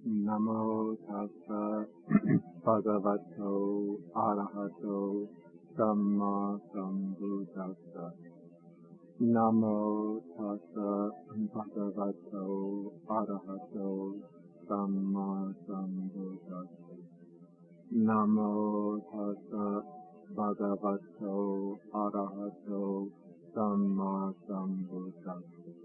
Namo tassa bhagavato arahato samma sambuddhassa. Namo tassa bhagavato arahato samma sambuddhassa. Namo tassa bhagavato arahato samma sambuddhassa.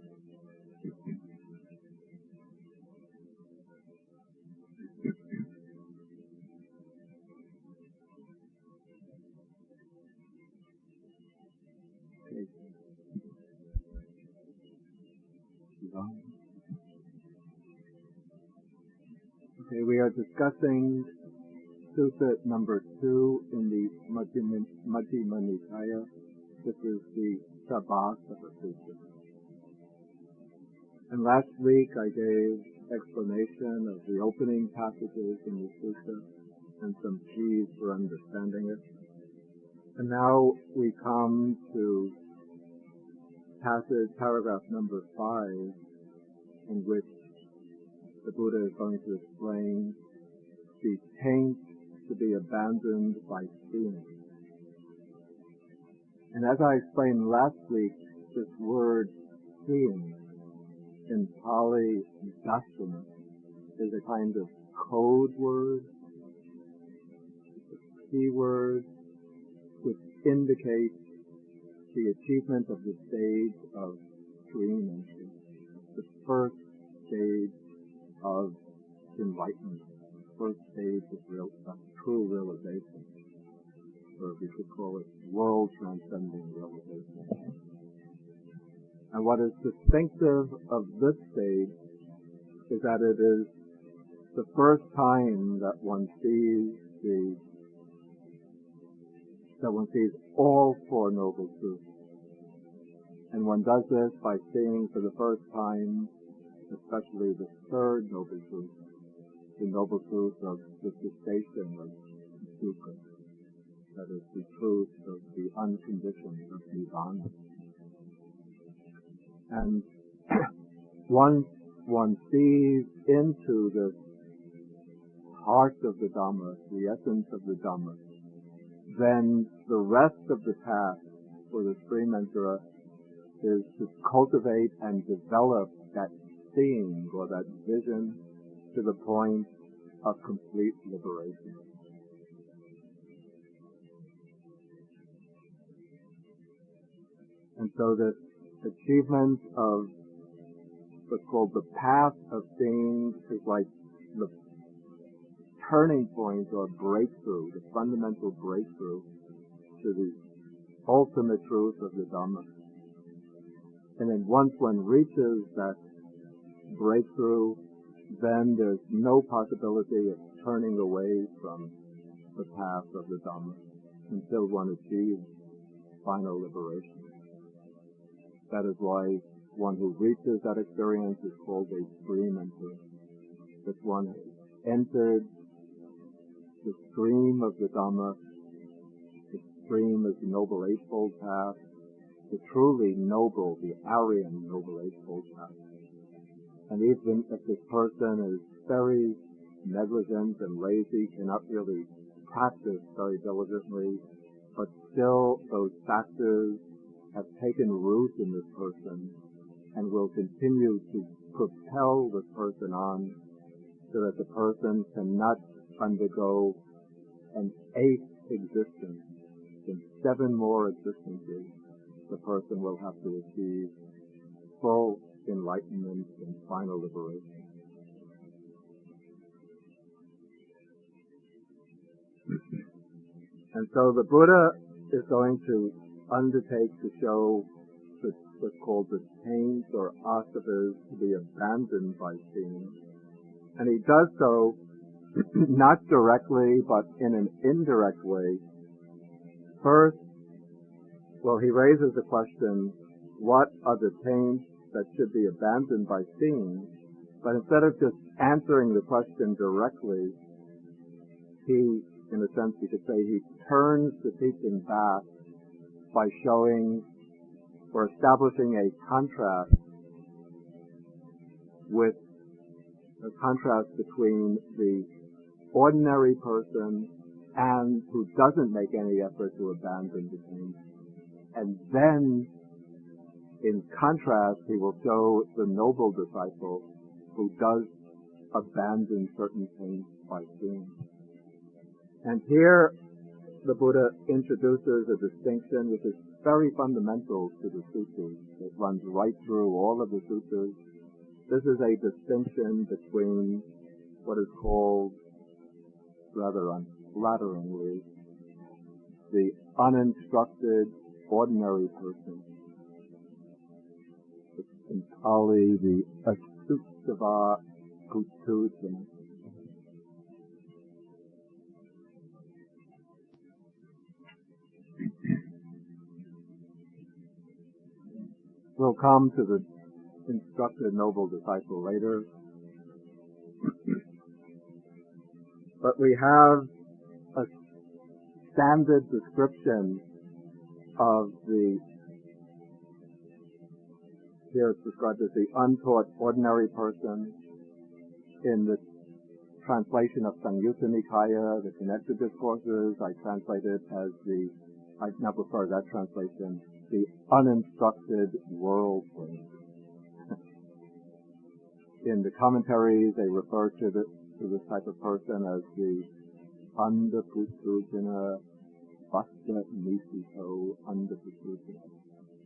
Okay, we are discussing Sutta number 2 in the Majjhima Nikaya. This is the Sabbasava Sutta. And last week I gave explanation of the opening passages in the Sutta and some keys for understanding it. And now we come to paragraph number 5, in which the Buddha is going to explain the taint to be abandoned by seeing. And as I explained last week, this word seeing in Pali dasana is a kind of code word, a key word, which indicates the achievement of the stage of dream entry, the first stage of enlightenment, the first stage of true realization, or we could call it world-transcending realization. And what is distinctive of this stage is that it is the first time that one sees all Four Noble Truths. And one does this by seeing for the first time, especially the third Noble Truth, the Noble Truth of the cessation of dukkha, that is the truth of the unconditioned of Nibbana. And once one sees into the heart of the Dhamma, the essence of the Dhamma, then the rest of the task for the stream enterer is to cultivate and develop that seeing or that vision to the point of complete liberation. And so the achievement of what's called the path of seeing is like the turning point or breakthrough, the fundamental breakthrough to the ultimate truth of the Dhamma. And then once one reaches that breakthrough, then there's no possibility of turning away from the path of the Dhamma until one achieves final liberation. That is why one who reaches that experience is called a stream enterer. That one has entered the stream of the Dhamma. The stream is the Noble Eightfold Path, the truly noble, the Aryan Noble Eightfold Path. And even if this person is very negligent and lazy, cannot really practice very diligently, but still those factors have taken root in this person and will continue to propel this person on so that the person cannot undergo an 8th existence. In 7 more existences, the person will have to achieve full enlightenment and final liberation. And so the Buddha is going to undertake to show what's called the taints or asavas to be abandoned by seeing. And he does so not directly, but in an indirect way. First, he raises the question, what are the taints that should be abandoned by seeing? But instead of just answering the question directly, he, in a sense you could say, he turns the teaching back by showing or establishing a contrast with a contrast between the ordinary person and who doesn't make any effort to abandon the pain. And then, in contrast, he will show the noble disciple who does abandon certain pains by seeing. And here, the Buddha introduces a distinction which is very fundamental to the sutras. It runs right through all of the sutras. This is a distinction between what is called, rather unflatteringly, the uninstructed ordinary person. In Pali, the Sabbasava Sutta. We'll come to the instructed noble disciple later. But we have a standard description of here it's described as the untaught ordinary person. In the translation of Samyutta Nikaya, the Connected Discourses, I translate it as I now prefer that translation, the uninstructed worldling. In the commentaries, they refer to this type of person as the Andaputujana Vasta Nisito Andaputujana,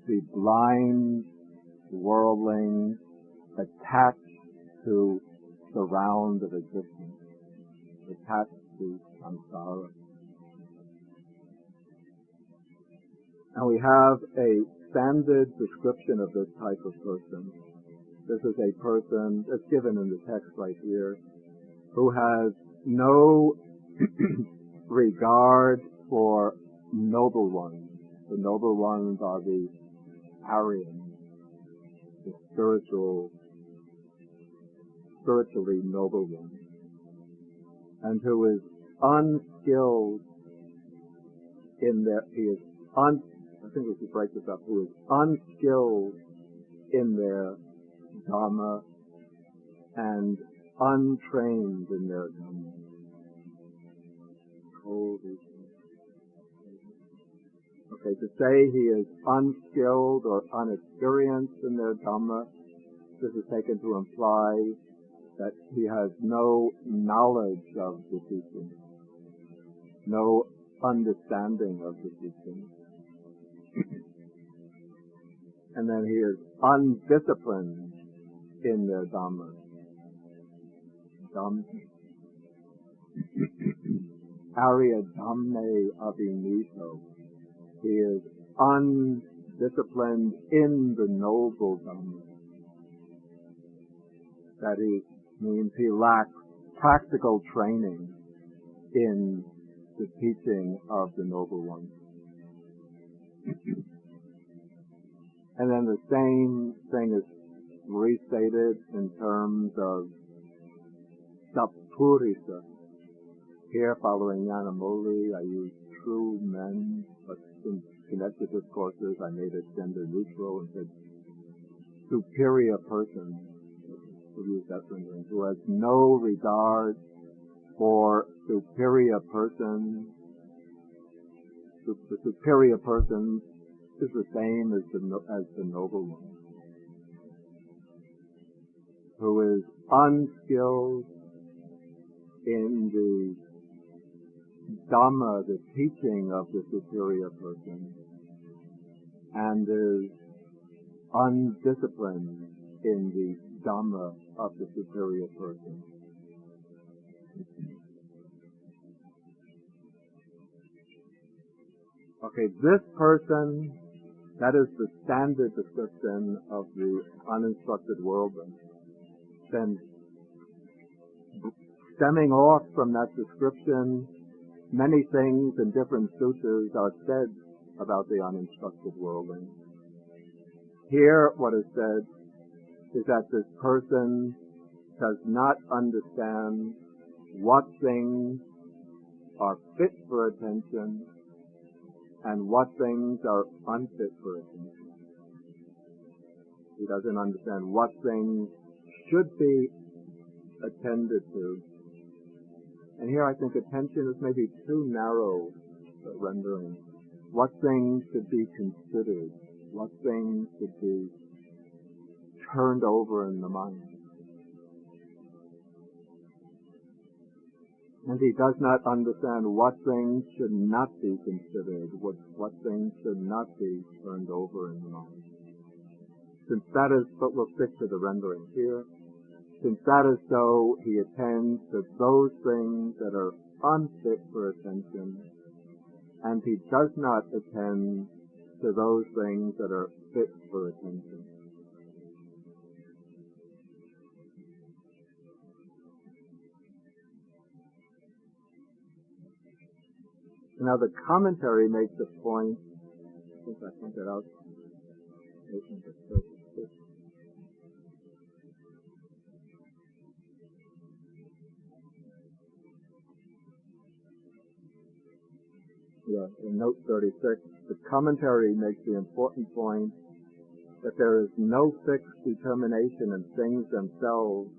the blind worldling attached to the round of existence, attached to samsara. And we have a standard description of this type of person. This is a person that's given in the text right here, who has no regard for noble ones. The noble ones are the Aryans, the spiritually noble ones, and who is unskilled in I think we should break this up, who is unskilled in their Dhamma and untrained in their Dhamma. Okay, to say he is unskilled or unexperienced in their Dhamma, this is taken to imply that he has no knowledge of the teaching, no understanding of the teaching. And then he is undisciplined in their Dhamma. Arya Dhamme Avinito. He is undisciplined in the noble Dhamma. That means he lacks practical training in the teaching of the noble ones. And then the same thing is restated in terms of Sapurisa. Here, following Yanamoli, I use true men, but in Connected Discourses, I made it gender neutral and said superior person. We'll use that rendering. Who has no regard for superior persons. The superior person is the same as the noble one, who is unskilled in the Dhamma, the teaching of the superior person, and is undisciplined in the Dhamma of the superior person. Okay, this person, that is the standard description of the uninstructed worldling. Then, stemming off from that description, many things in different sutras are said about the uninstructed worldling. Here, what is said is that this person does not understand what things are fit for attention and what things are unfit for attention. He doesn't understand what things should be attended to. And here I think attention is maybe too narrow a rendering. What things should be considered? What things should be turned over in the mind? And he does not understand what things should not be considered, what things should not be turned over in the mind. Since that is, but we'll stick to the rendering here, since that is so, he attends to those things that are unfit for attention, and he does not attend to those things that are fit for attention. Now the commentary makes a point, I think I pointed out, in note 36, the commentary makes the important point that there is no fixed determination in things themselves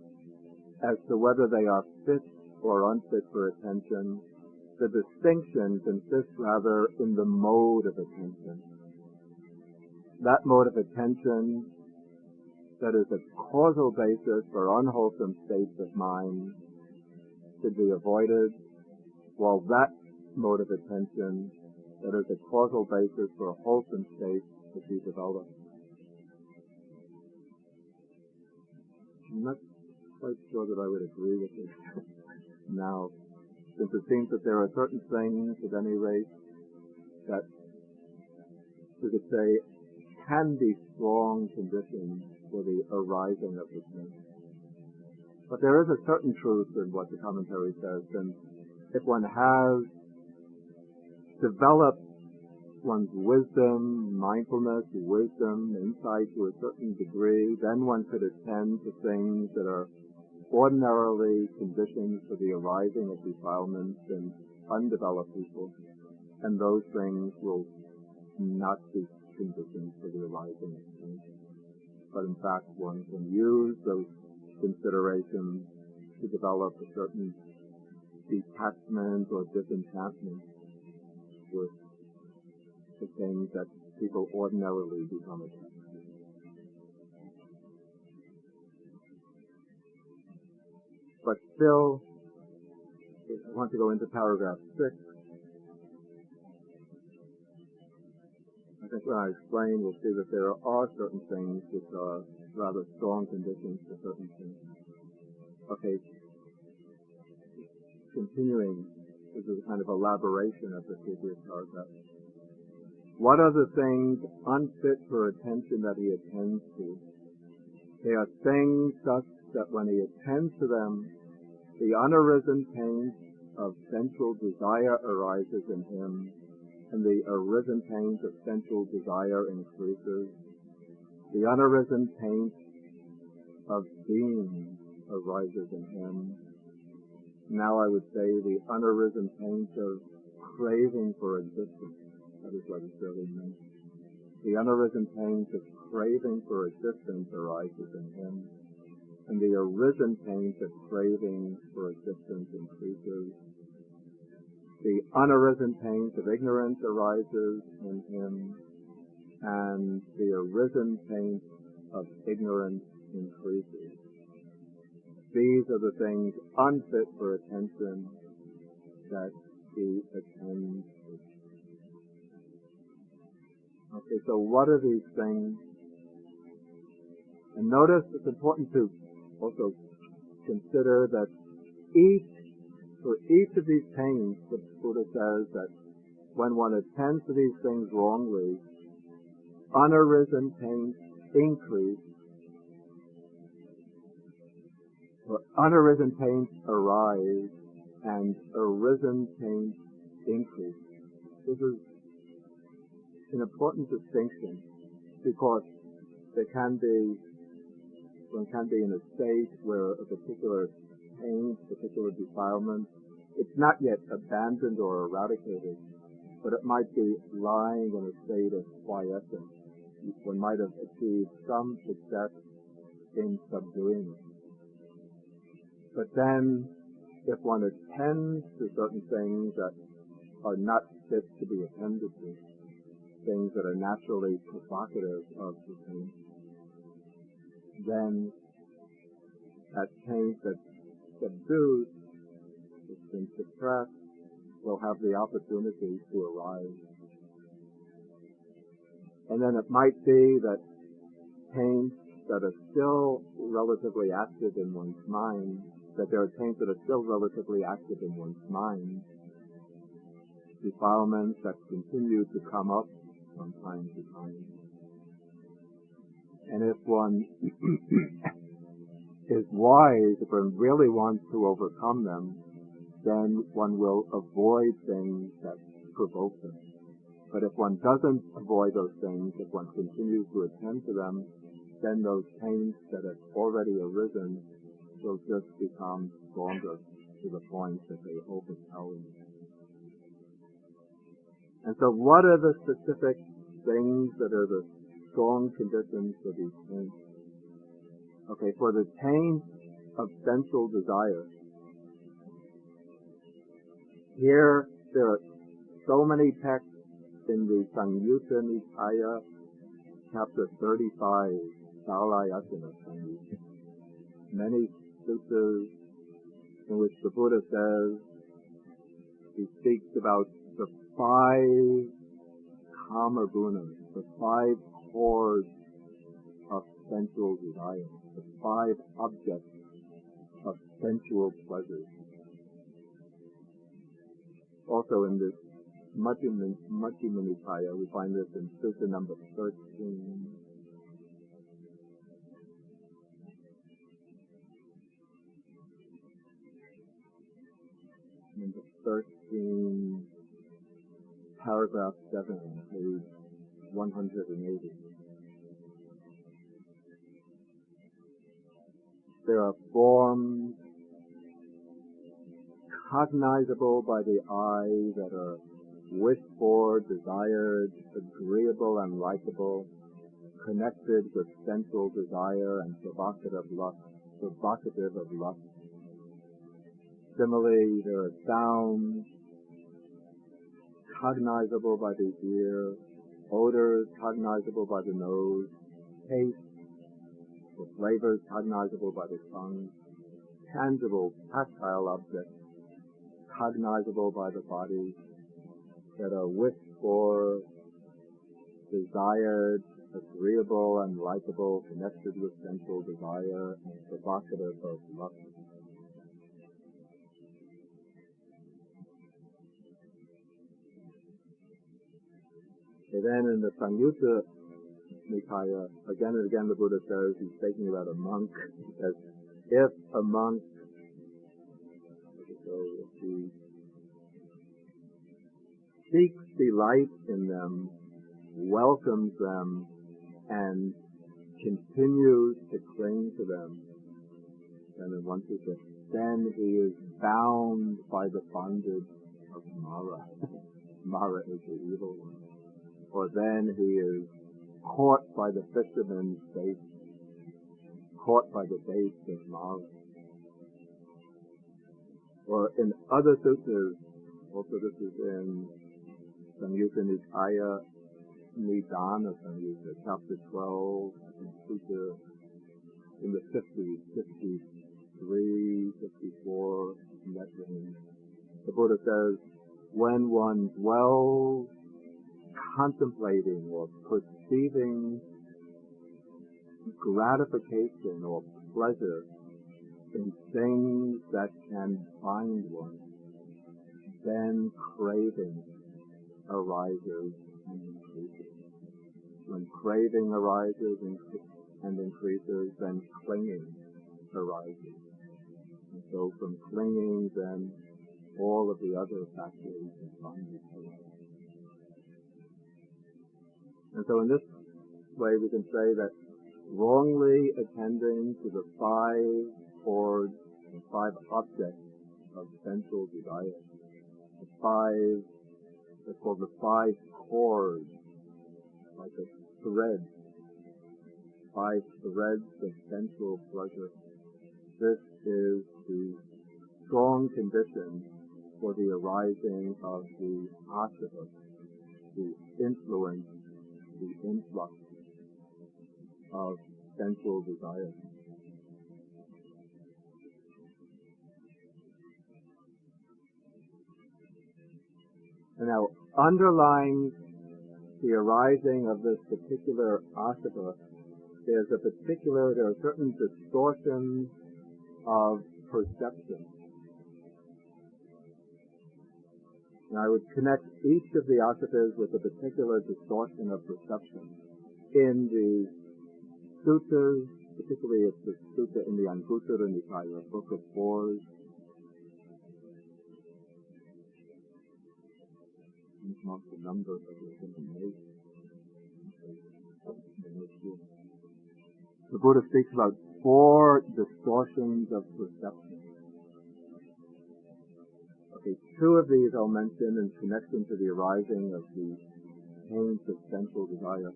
as to whether they are fit or unfit for attention. The distinction consists rather in the mode of attention. That mode of attention that is a causal basis for unwholesome states of mind should be avoided, while that mode of attention that is a causal basis for wholesome states should be developed. I'm not quite sure that I would agree with this now, since it seems that there are certain things, at any rate, that we could say can be strong conditions for the arising of the thing. But there is a certain truth in what the commentary says, and if one has developed one's wisdom, mindfulness, wisdom, insight to a certain degree, then one could attend to things that are ordinarily conditions for the arising of defilements in undeveloped people, and those things will not be conditions for the arising of things. But in fact, one can use those considerations to develop a certain detachment or disenchantment with the things that people ordinarily become attached to. But still, I want to go into paragraph 6. I think when I explain, we'll see that there are certain things which are rather strong conditions for certain things. Okay, continuing, this is a kind of elaboration of the previous paragraph. What are the things unfit for attention that he attends to? They are things such that when he attends to them, the unarisen taint of sensual desire arises in him, and the arisen taint of sensual desire increases. The unarisen taint of being arises in him. Now I would say the unarisen taint of craving for existence. That is what it really means. The unarisen taint of craving for existence arises in him, and the arisen taint of craving for existence increases. The unarisen taint of ignorance arises in him, and the arisen taint of ignorance increases. These are the things unfit for attention that he attends to. Okay, so what are these things? And notice it's important to also consider that for each of these taints, the Buddha says that when one attends to these things wrongly, unarisen taints increase, or unarisen taints arise, and arisen taints increase. This is an important distinction, because one can be in a state where a particular taint, particular defilement, it's not yet abandoned or eradicated, but it might be lying in a state of quiescence. One might have achieved some success in subduing it. But then, if one attends to certain things that are not fit to be attended to, things that are naturally provocative of the taint, then that taint that's subdued, it's been suppressed, will have the opportunity to arise. And then it might be that taints that are still relatively active in one's mind, that there are taints that are still relatively active in one's mind, defilements that continue to come up from time to time. And if one is wise, if one really wants to overcome them, then one will avoid things that provoke them. But if one doesn't avoid those things, if one continues to attend to them, then those taints that have already arisen will just become stronger to the point that they overpower you. And so what are the specific things that are the strong conditions for these taints? Okay, for the taint of sensual desire, here there are so many texts in the Samyutta Nikaya, chapter 35, Salayatana Samyutta. Many suttas in which the Buddha says, he speaks about the 5 kama gunas, the 5 cores of sensual desire, the 5 objects of sensual pleasure. Also in this Majjhima Nikaya, we find this in sutta number 13. Number 13, paragraph 7, page 180. There are forms cognizable by the eye that are wished for, desired, agreeable and likable, connected with sensual desire and provocative of lust. Similarly, there are sounds cognizable by the ear, odors cognizable by the nose, taste, the flavors cognizable by the tongue, tangible, tactile objects cognizable by the body that are wished for, desired, agreeable and likable, connected with sensual desire, and provocative of lust. And then in the Samyutta Nikaya, again and again the Buddha says, he's speaking about a monk, he says, if a monk seeks delight in them, welcomes them, and continues to cling to them, and then once he says, then he is bound by the bondage of Mara. Mara is the evil one. Or then he is caught by the fisherman's bait, caught by the bait of Mara. Or in other suttas, also this is in Samyutta Nikaya, Nidana Samyutta, chapter 12, sutta in the 50s, 53, 54, in that range. The Buddha says, when one dwells contemplating or perceiving gratification or pleasure in things that can bind one, then craving arises and increases. When craving arises and increases, then clinging arises. And so from clinging, then all of the other factors of bondage arise. And so in this way we can say that wrongly attending to the 5 chords, the 5 objects of sensual desire, the 5, they're called the 5 chords, like a thread, 5 threads of sensual pleasure. This is the strong condition for the arising of the asava, the influence, the influx of sensual desire. And now, underlying the arising of this particular asava, there are certain distortions of perception. And I would connect each of the asavas with a particular distortion of perception. In the suttas, particularly it's the sutta in the Anguttara Nikaya, Book of Fours, not the number of the Buddha speaks about 4 distortions of perception. Okay, 2 of these I'll mention in connection to the arising of the pains of sensual desire.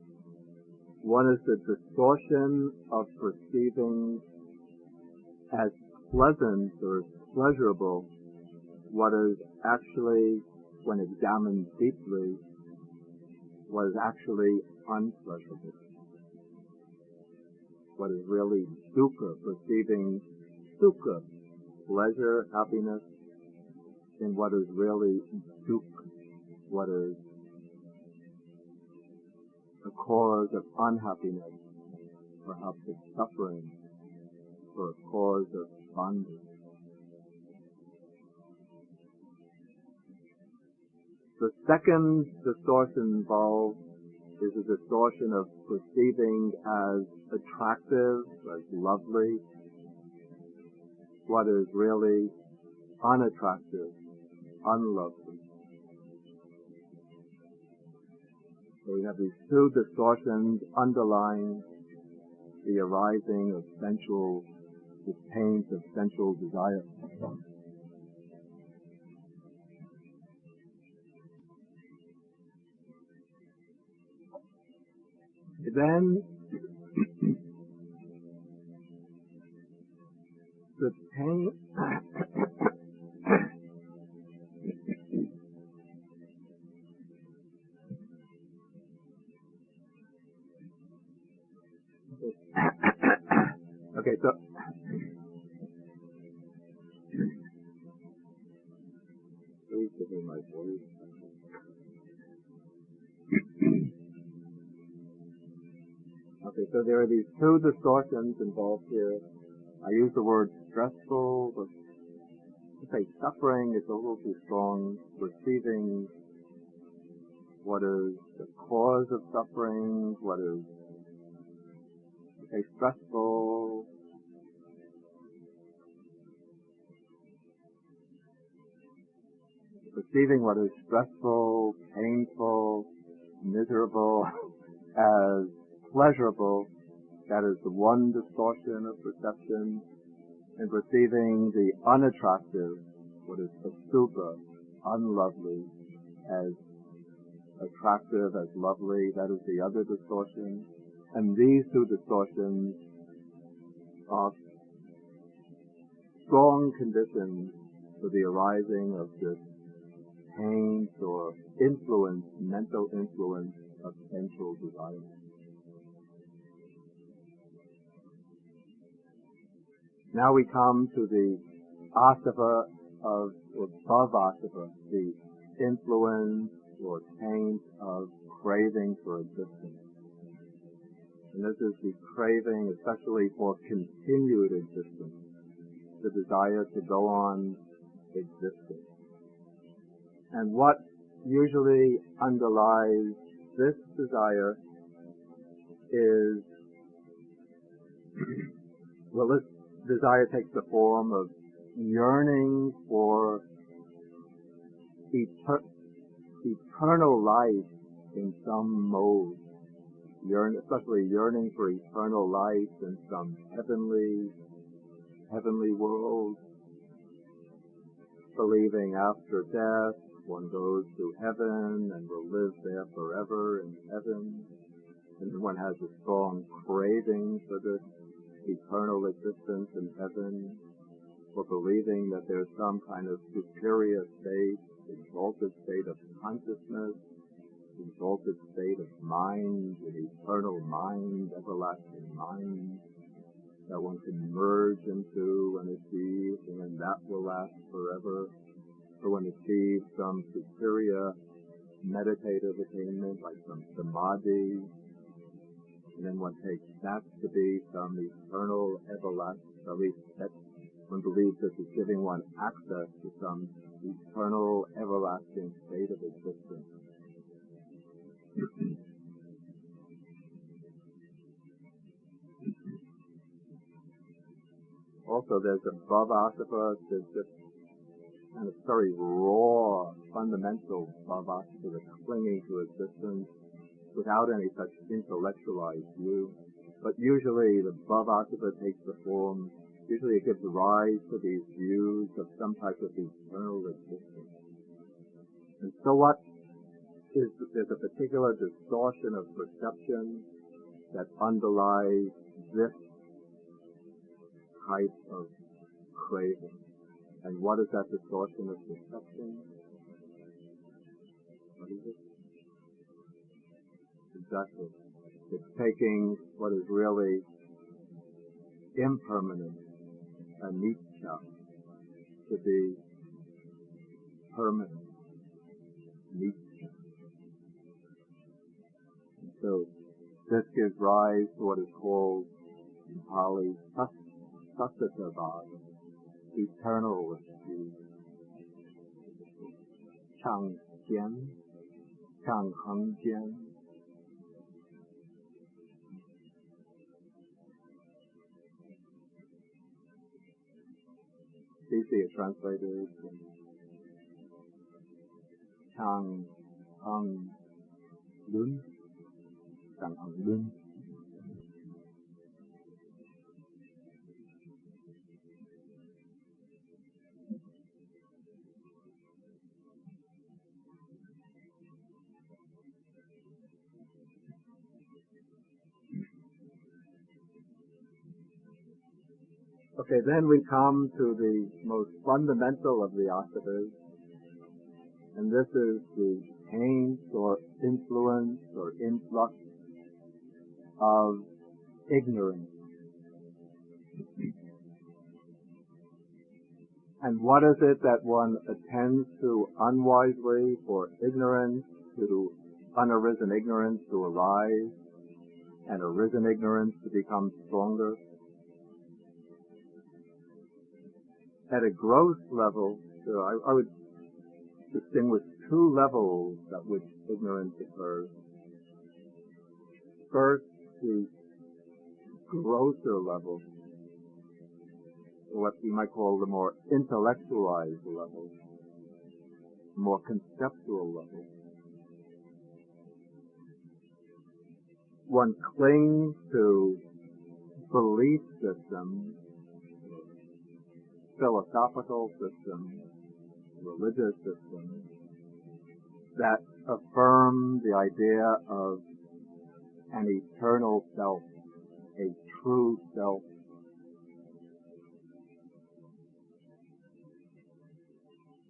One is the distortion of perceiving as pleasant or pleasurable what is actually, when examined deeply, what is actually unpleasurable. What is really dukkha, perceiving sukha, pleasure, happiness, in what is really dukkha, what is a cause of unhappiness, perhaps of suffering, or a cause of bondage. The second distortion involved is a distortion of perceiving as attractive, as lovely, what is really unattractive, unlovely. So we have these 2 distortions underlying the arising of the pains of sensual desire. Then, the pain, okay, so, please give me my voice. Okay, so there are these 2 distortions involved here. I use the word stressful, but to say suffering is a little too strong. Perceiving what is the cause of suffering, what is, stressful. Perceiving what is stressful, painful, miserable as pleasurable, that is the one distortion of perception. And perceiving the unattractive, what is asubha, unlovely, as attractive, as lovely, that is the other distortion. And these 2 distortions are strong conditions for the arising of this pains or influence, mental influence of sensual desire. Now we come to the asava or bhavasava, the influence or taint of craving for existence. And this is the craving especially for continued existence, the desire to go on existing. And what usually underlies this desire is, well, this desire takes the form of yearning for eternal life in some mode, especially yearning for eternal life in some heavenly world, believing after death one goes to heaven and will live there forever in heaven, and one has a strong craving for this eternal existence in heaven, or believing that there's some kind of superior state, exalted state of consciousness, exalted state of mind, an eternal mind, everlasting mind, that one can merge into and achieve, and then that will last forever, or one achieves some superior meditative attainment, like some samadhi, and then one takes that to be some eternal, everlasting, at least that one believes this is giving one access to some eternal, everlasting state of existence. Also, there's a bhavasava, there's this kind of very raw, fundamental bhavasava that's clinging to existence without any such intellectualized view. But usually the bhavasava takes the form, usually it gives rise to these views of some type of eternal existence. And so what is, there's a particular distortion of perception that underlies this type of craving. And what is that distortion of perception? What is it? Exactly. It's taking what is really impermanent, anicca, to be permanent, nittya. And so this gives rise to what is called in Pali Sabbasava, eternal view. Chang Jian, Chang Heng Jian. Easy translated. Chang Heng Lun, Chang Heng Lun. Okay, then we come to the most fundamental of the asavas, and this is the taint or influence or influx of ignorance. And what is it that one attends to unwisely for ignorance, to unarisen ignorance to arise, and arisen ignorance to become stronger? At a gross level, I would distinguish two levels at which ignorance occurs. First, the grosser level, what you might call the more intellectualized level, more conceptual level. One clings to belief systems, philosophical systems, religious systems that affirm the idea of an eternal self, a true self.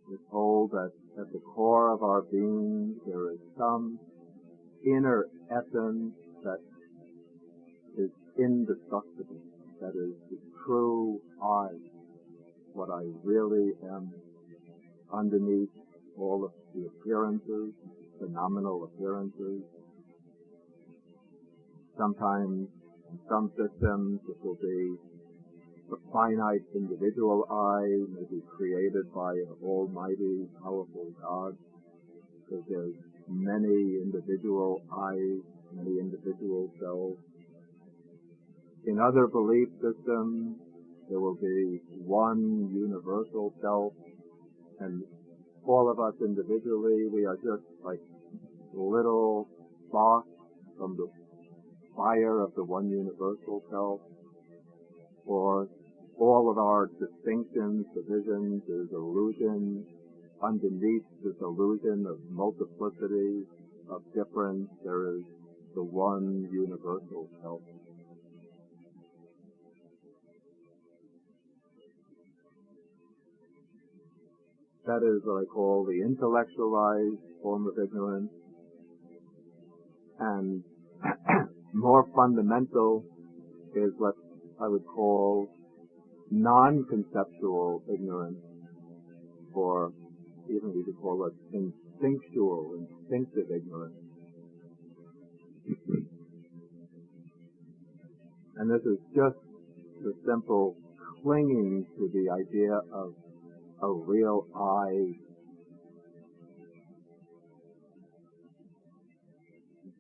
We're told that at the core of our being there is some inner essence that is indestructible, that is the true I, what I really am, underneath all of the appearances, phenomenal appearances. Sometimes in some systems it will be a finite individual I, maybe created by an almighty, powerful God, because there's many individual I's, many individual selves. In other belief systems, there will be one universal self, and all of us individually, we are just like little sparks from the fire of the one universal self. Or all of our distinctions, divisions, is illusion. Underneath this illusion of multiplicity, of difference, there is the one universal self. That is what I call the intellectualized form of ignorance. And more fundamental is what I would call non-conceptual ignorance, or even we could call it instinctive ignorance. And this is just the simple clinging to the idea of a real I,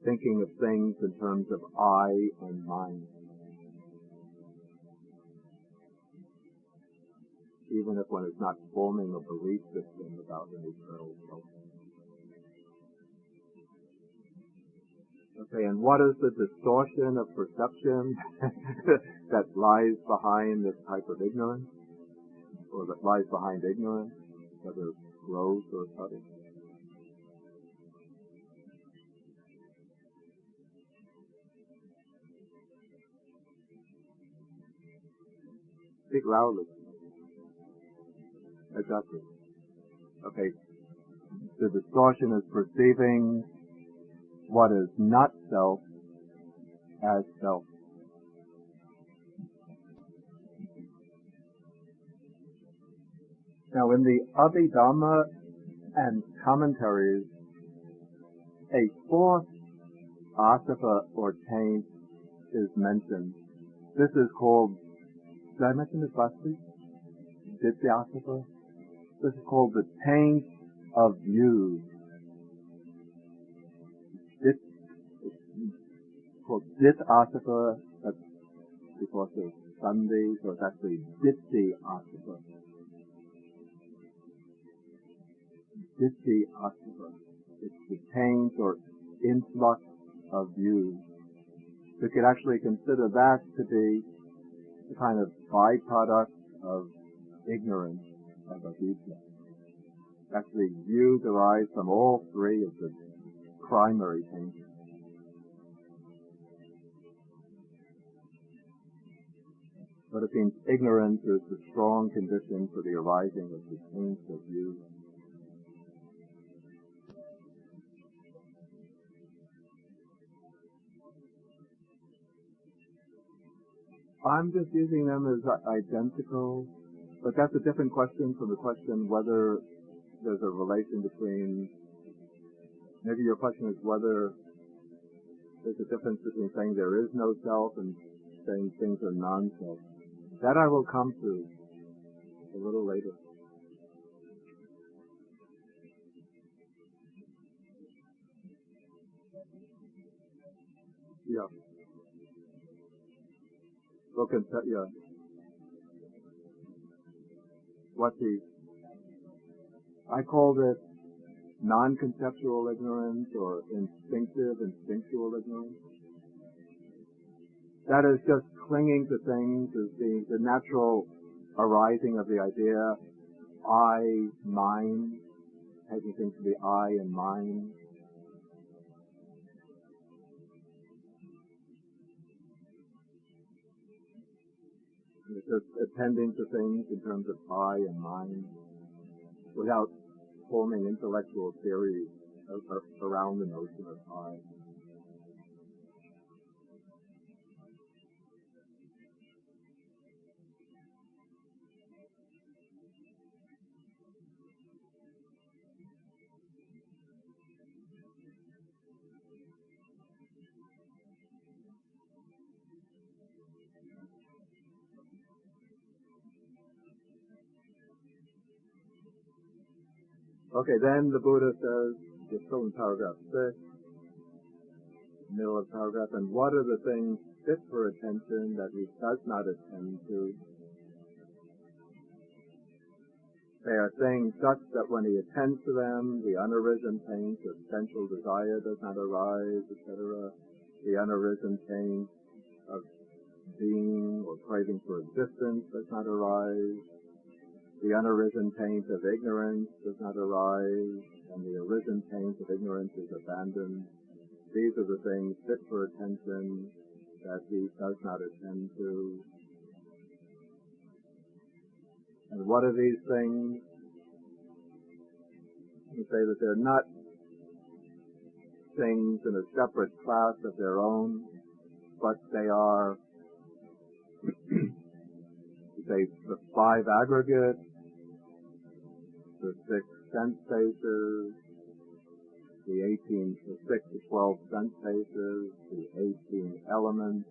thinking of things in terms of I and mine, even if one is not forming a belief system about an eternal self. Okay, and what is the distortion of perception that lies behind this type of ignorance, or that lies behind ignorance, whether gross or subtle? Speak loudly. Exactly. Okay. The distortion is perceiving what is not self as self. Now, in the Abhidhamma and commentaries, a fourth asava or taint is mentioned. This is called, did I mention this last week? Dithyasava? This is called the taint of views. It's called Dithyasava, that's because of Sunday, so it's actually Dithyasava. Dithyasava. It's the taint or influx of views. We could actually consider that to be a kind of byproduct of ignorance, of avidya. Actually, views arise from all three of the primary taints. But it means ignorance is the strong condition for the arising of the taints of views. I'm just using them as identical, but that's a different question from the question whether there's a relation between, maybe your question is whether there's a difference between saying there is no self and saying things are non-self. That I will come to a little later. Yeah. Yeah. I called it non-conceptual ignorance or instinctual ignorance. That is just clinging to things as being the natural arising of the idea, I, mine, taking things to be I and mine. It's just attending to things in terms of I and mine without forming intellectual theories around the notion of I. Okay, then the Buddha says, we're still in paragraph 6, middle of paragraph, and what are the things fit for attention that he does not attend to? They are things such that when he attends to them, the unarisen taint of sensual desire does not arise, etc. The unarisen taint of being or craving for existence does not arise. The unarisen taint of ignorance does not arise, and the arisen taint of ignorance is abandoned. These are the things fit for attention that he does not attend to. And what are these things? You say that they're not things in a separate class of their own, but they are, you say, the 5 aggregates, the 6 sense spaces, the 6 to 12 sense spaces, the 18 elements,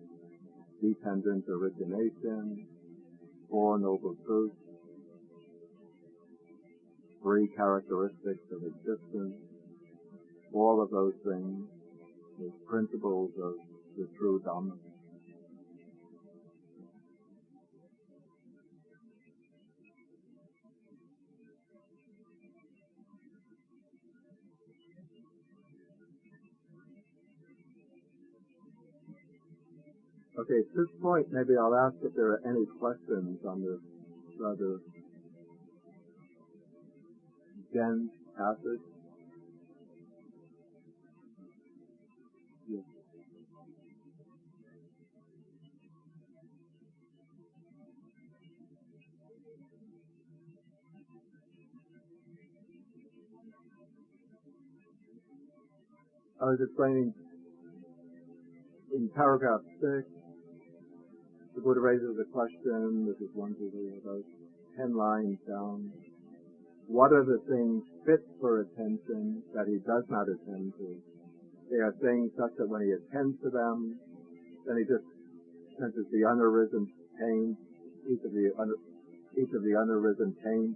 dependent origination, 4 noble truths, 3 characteristics of existence, all of those things as principles of the true Dhamma. Okay, at this point, maybe I'll ask if there are any questions on this rather dense passage. Yes. I was explaining in paragraph 6, the Buddha raises a question. This is 1, 2, 3, about 10 lines down. What are the things fit for attention that he does not attend to? They are things such that when he attends to them, then he just senses the unarisen pain. Each of the unarisen pains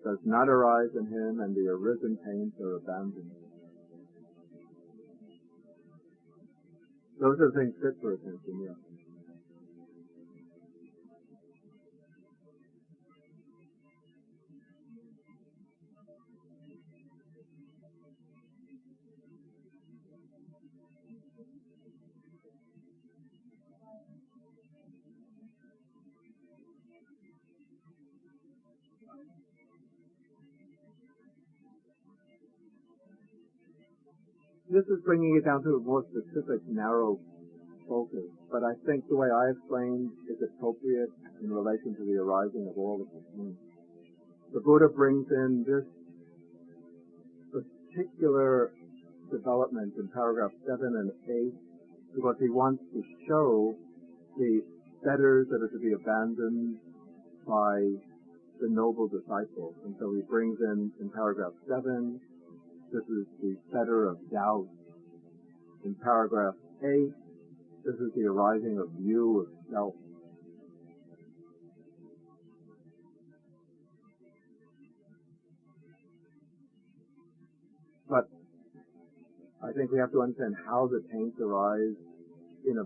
does not arise in him, and the arisen pains are abandoned. Those are things fit for attention, yeah. This is bringing it down to a more specific, narrow focus, but I think the way I explained is appropriate in relation to the arising of all of the things. The Buddha brings in this particular development in paragraph 7 and 8 because he wants to show the fetters that are to be abandoned by the noble disciple. And so he brings in paragraph 7, this is the fetter of doubt. In paragraph 8, this is the arising of view of self. But I think we have to understand how the taints arise in a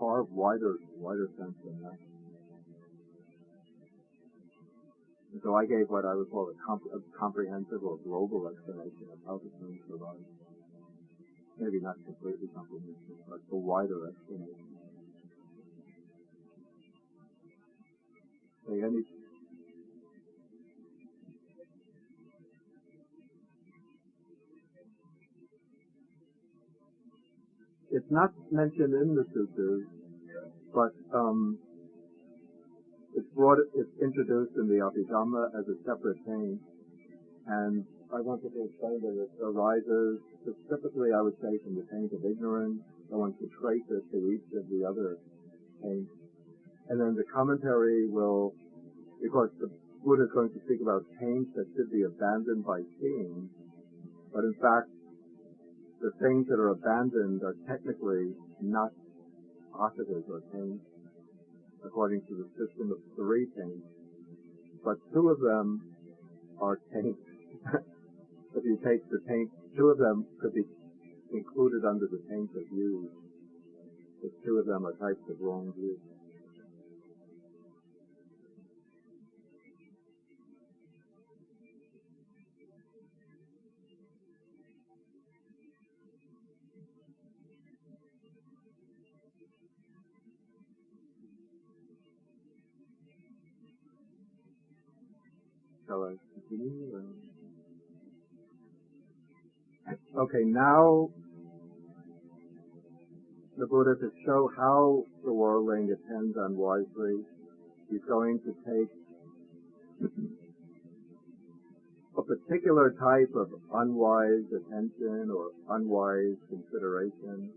far wider sense than that. And so I gave what I would call a comprehensive or global explanation of how the taints arise. Maybe not completely comprehensive, but a wider explanation. Say any. It's not mentioned in the suttas, but it's introduced in the Abhidhamma as a separate thing, and I wanted to explain that it arises specifically, I would say, from the taint of ignorance. I want to trace it to each of the other taints. And then the commentary will, because the Buddha is going to speak about taints that should be abandoned by seeing, but in fact, the things that are abandoned are technically not asatas or taints, according to the system of 3 taints, but 2 of them are taints. If you take the taint, 2 of them could be included under the taint of views, but 2 of them are types of wrong views. Shall I continue? Okay, now the Buddha, to show how the worldling attends unwisely, he's going to take a particular type of unwise attention or unwise consideration.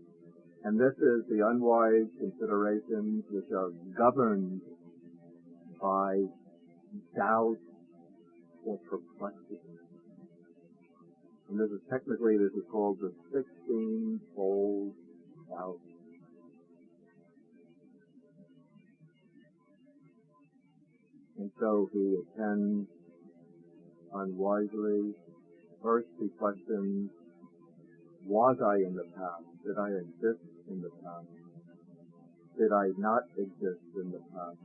And this is the unwise considerations which are governed by doubt or perplexity. And this is called the 16-fold doubt. And so he attends unwisely. First he questions, was I in the past? Did I exist in the past? Did I not exist in the past?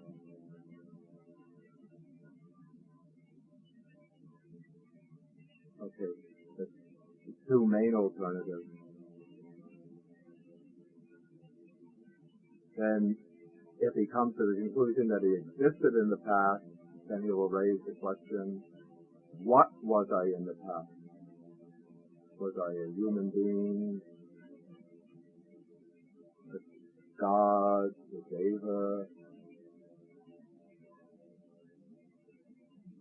Okay, that's the two main alternatives. Then, if he comes to the conclusion that he existed in the past, then he will raise the question, what was I in the past? Was I a human being, a god, a deva,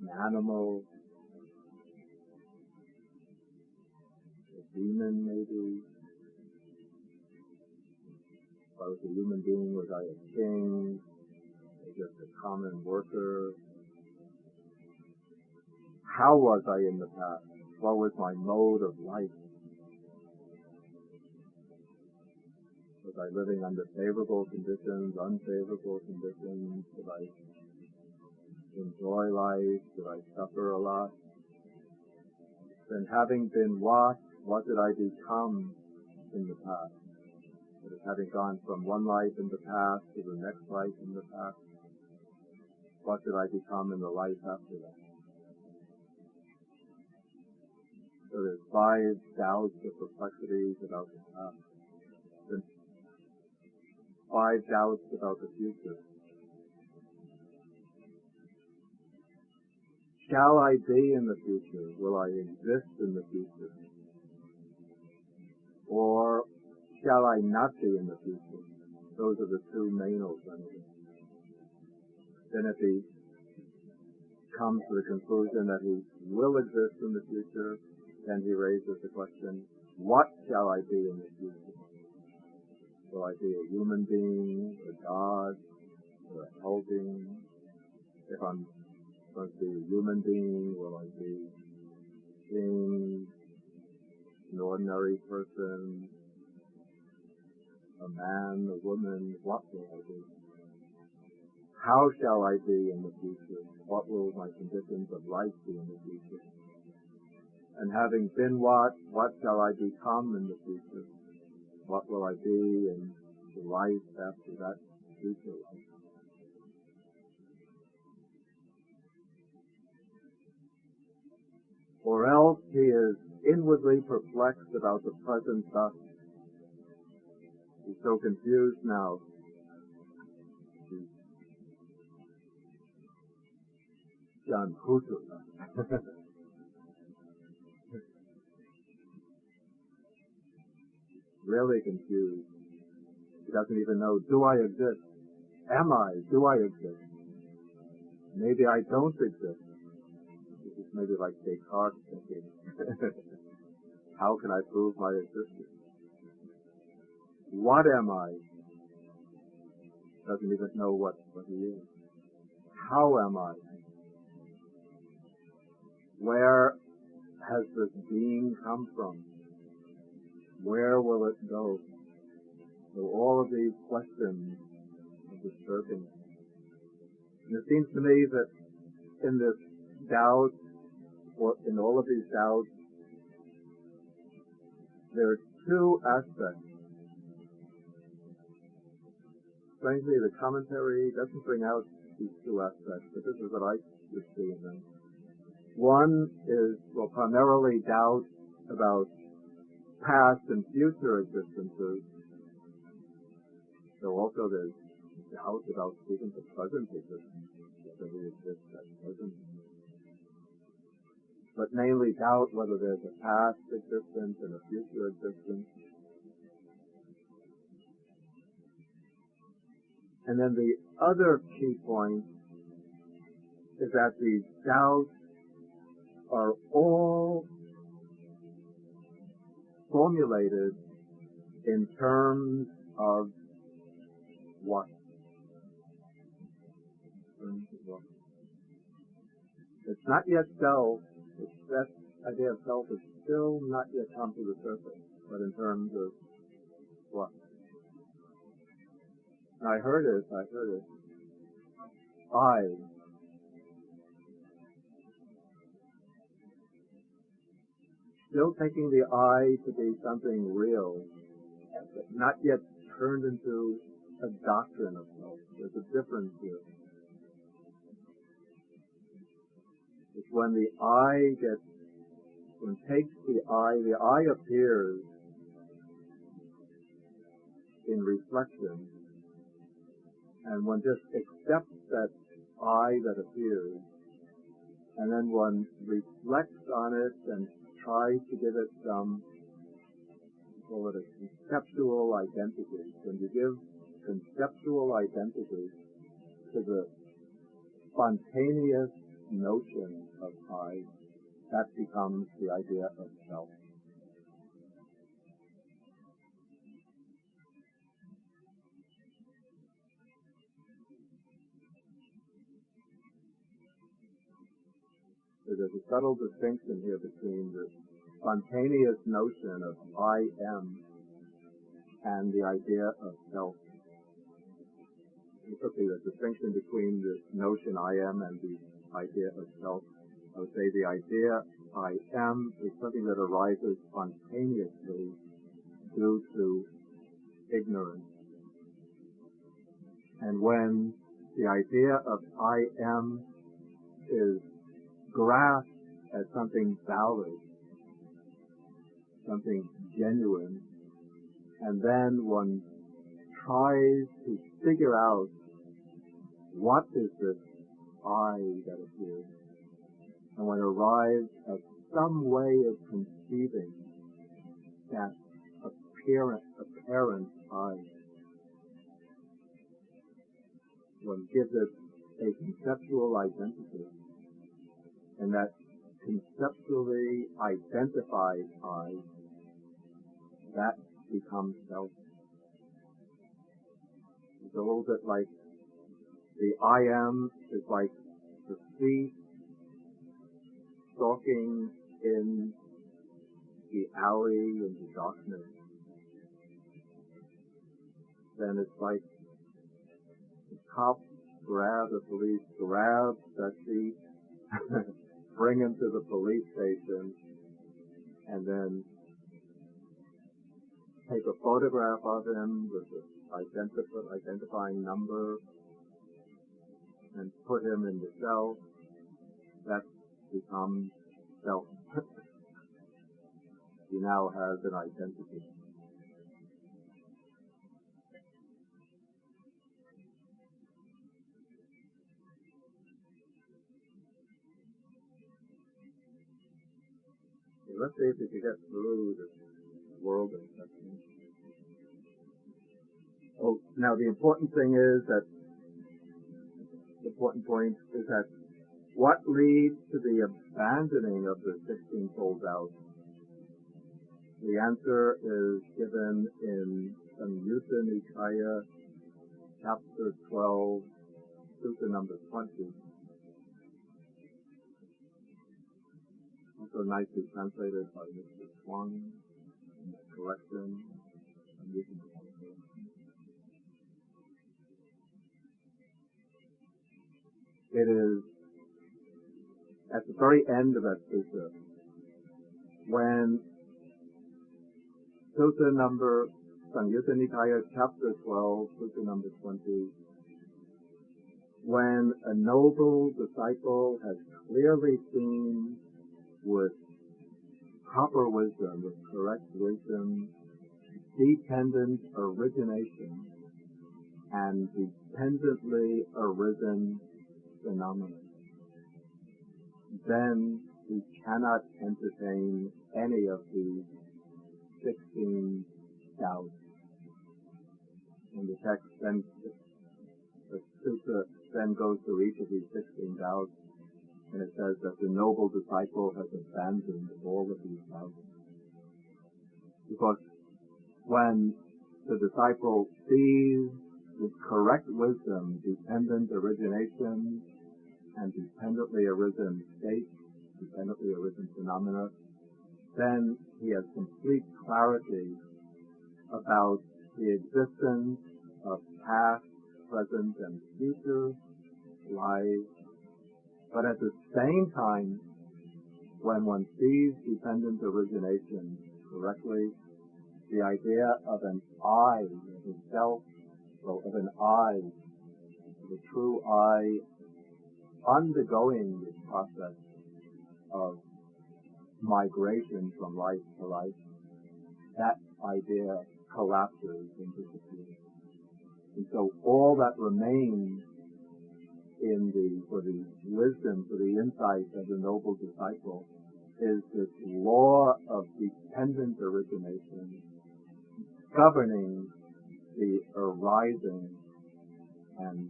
an animal, a demon maybe? If I was a human being, was I a king, or just a common worker? How was I in the past? What was my mode of life? Was I living under favorable conditions, unfavorable conditions? Did I enjoy life? Did I suffer a lot? Then having been what did I become in the past? Having gone from one life in the past to the next life in the past, what did I become in the life after that? So there's 5 doubts or perplexities about the past. Then 5 doubts about the future. Shall I be in the future? Will I exist in the future? Or shall I not be in the future? Those are the 2 main alternatives. Then if he comes to the conclusion that he will exist in the future, then he raises the question, what shall I be in the future? Will I be a human being, a god, or a hell being? If I'm going to be a human being, will I be a king, an ordinary person, a man, a woman? What will I be? How shall I be in the future? What will my conditions of life be in the future? And having been what shall I become in the future? What will I be in the life after that future life? Or else he is inwardly perplexed about the present thus. He's so confused now. He's John Hutu. Really confused. He doesn't even know, do I exist? Am I? Do I exist? Maybe I don't exist. This is maybe like Descartes thinking. How can I prove my existence? What am I? Doesn't even know what he is. How am I? Where has this being come from? Where will it go? So all of these questions are disturbing. And it seems to me that in this doubt, or in all of these doubts, there are 2 aspects. Strangely, the commentary doesn't bring out these 2 aspects, but this is what I would see in them. One is, primarily doubt about past and future existences. So also there's doubt about even the present existence, whether we exist at present. But mainly doubt whether there's a past existence and a future existence. And then the other key point is that these doubts are all formulated in terms of what? It's not yet self. That idea of self is still not yet come to the surface, but in terms of what? I heard it. I. Still taking the I to be something real, but not yet turned into a doctrine of self. There's a difference here. It's when the takes the I appears in reflection, and one just accepts that I that appears, and then one reflects on it and tries to give it some, call it a conceptual identity. When you give conceptual identity to the spontaneous notion of I, that becomes the idea of self. So there's a subtle distinction here between the spontaneous notion of I am and the idea of self. Particularly the distinction between the notion I am and the idea of self. I would say the idea I am is something that arises spontaneously due to ignorance. And when the idea of I am is grasped as something valid, something genuine, and then one tries to figure out what is this I that appears, and one arrives at some way of conceiving that apparent I. One gives it a conceptual identity, and that conceptually identified I, that becomes self. It's a little bit like the I am is like the thief stalking in the alley in the darkness. Then it's like the cops the police grab that thief, bring him to the police station, and then take a photograph of him with the identifying number and put him in the cell. That becomes self. He now has an identity. Let's see if we can get through this world of acceptance. Oh, now the important thing is that, the important point is that what leads to the abandoning of the 16-fold doubt? The answer is given in Majjhima Nikaya, chapter 12, sutta number 20. Also nicely translated by Mr. Chuang in the collection. It is at the very end of that sutta, when sutta number, Majjhima Nikaya, chapter 12, sutta number 20, when a noble disciple has clearly seen with proper wisdom, with correct wisdom, dependent origination and dependently arisen phenomena, then we cannot entertain any of these 16 doubts. And the text then, the sutta then goes through each of these 16 doubts And it says that the noble disciple has abandoned all of these thousands. Because when the disciple sees with correct wisdom dependent origination and dependently arisen states, dependently arisen phenomena, then he has complete clarity about the existence of past, present, and future life. But at the same time, when one sees dependent origination correctly, the idea of an I, of a self, or of an I, of a true I, undergoing this process of migration from life to life, that idea collapses and disappears. And so all that remains for the wisdom, for the insight of the noble disciple is this law of dependent origination governing the arising and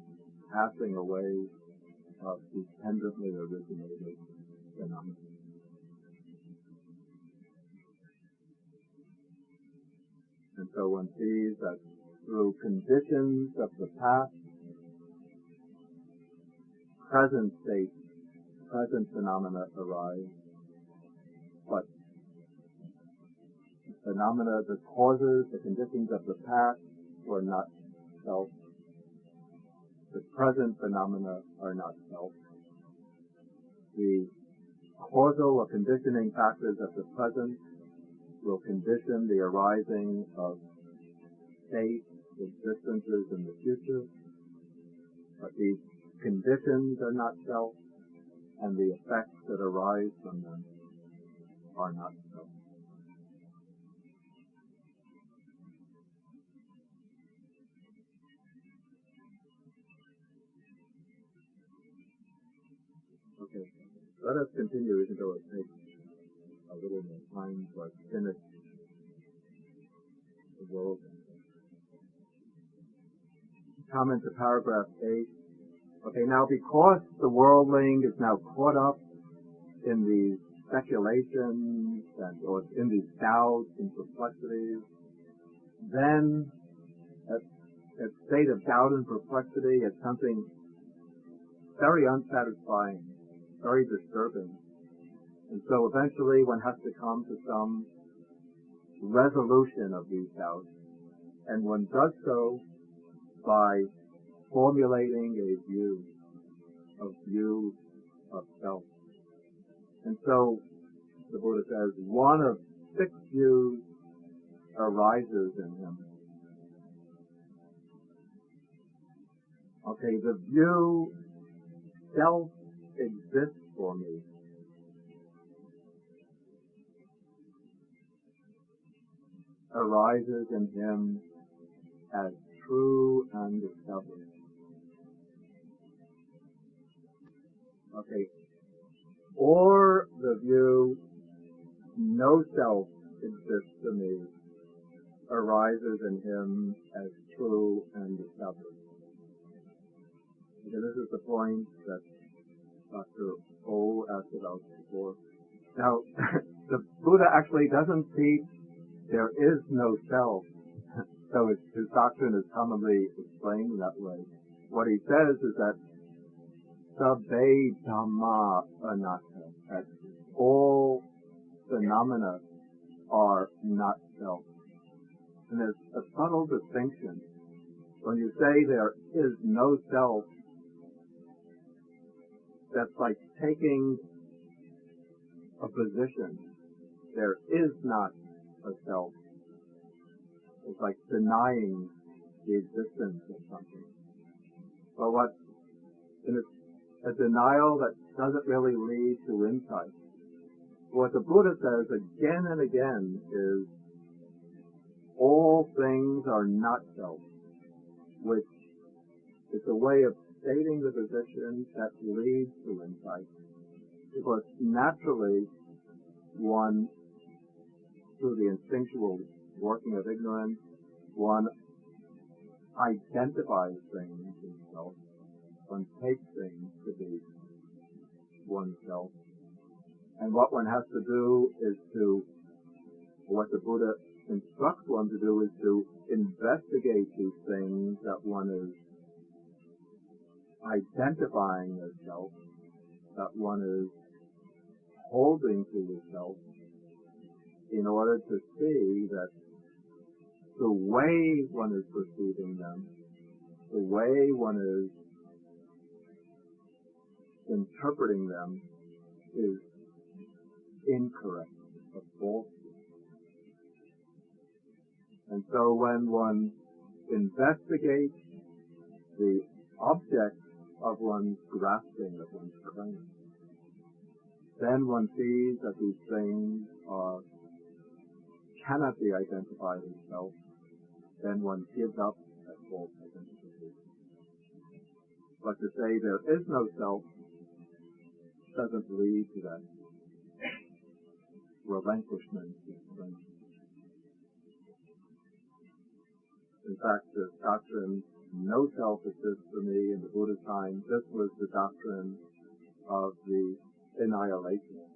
passing away of dependently originated phenomena. And so one sees that through conditions of the past, present states, present phenomena arise, but phenomena, the causes, the conditions of the past were not self. The present phenomena are not self. The causal or conditioning factors of the present will condition the arising of states, existences in the future, but these conditions are not self, and the effects that arise from them are not self. Okay, let us continue, even though it takes a little more time to finish the world. Comment to paragraph 8. Okay, now because the worldling is now caught up in these speculations or in these doubts and perplexities, then a state of doubt and perplexity is something very unsatisfying, very disturbing. And so eventually one has to come to some resolution of these doubts. And one does so by formulating a view of self. And so the Buddha says one of 6 views arises in him. Okay, the view self exists for me. Arises in him as true and established. Okay, or the view no self exists to me arises in him as true and established. Okay, this is the point that Dr. O asked about before. Now, the Buddha actually doesn't teach there is no self, so his doctrine is commonly explained in that way. What he says is that sabbe dhamma anatta, that all phenomena are not self. And there's a subtle distinction. When you say there is no self, that's like taking a position. There is not a self. It's like denying the existence of something. But and it's a denial that doesn't really lead to insight. What the Buddha says again and again is all things are not self, which is a way of stating the position that leads to insight. Because naturally, one, through the instinctual working of ignorance, one identifies things as self. One takes things to be oneself. And what one has to do is what the Buddha instructs one to do is to investigate these things that one is identifying as self, that one is holding to yourself, in order to see that the way one is perceiving them, the way one is interpreting them is incorrect, a false. And so when one investigates the object of one's grasping, of one's claim, then one sees that these things cannot be identified as self. Then one gives up that false identification. But to say there is no self doesn't lead to that relinquishment of claim. In fact, this doctrine, no self exists for me in the Buddha's time, this was the doctrine of the annihilation.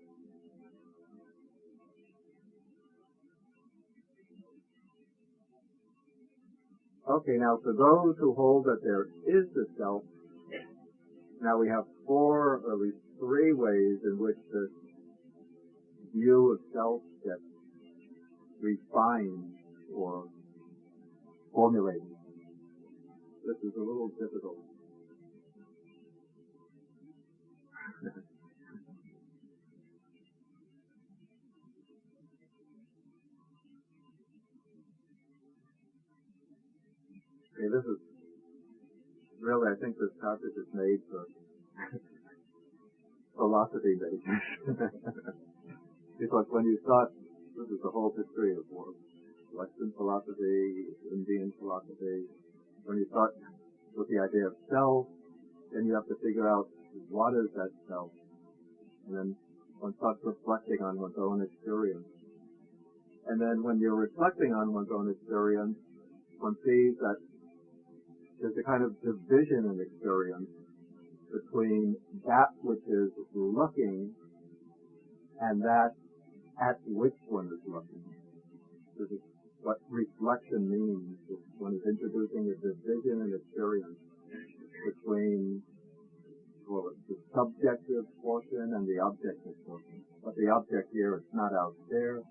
Okay, now for those who hold that there is a self, now we have four, or at least three ways in which this view of self gets refined or formulated. This is a little difficult. Okay, this is really, I think this topic is made for philosophy majors. Because when you start, this is the whole history of Western philosophy, Indian philosophy. When you start with the idea of self, then you have to figure out what is that self. And then one starts reflecting on one's own experience. And then when you're reflecting on one's own experience, one sees that there's a kind of division in experience between that which is looking and that at which one is looking. This is what reflection means. One is introducing a division in experience between, well, it's the subjective portion and the objective portion. But the object here is not out there,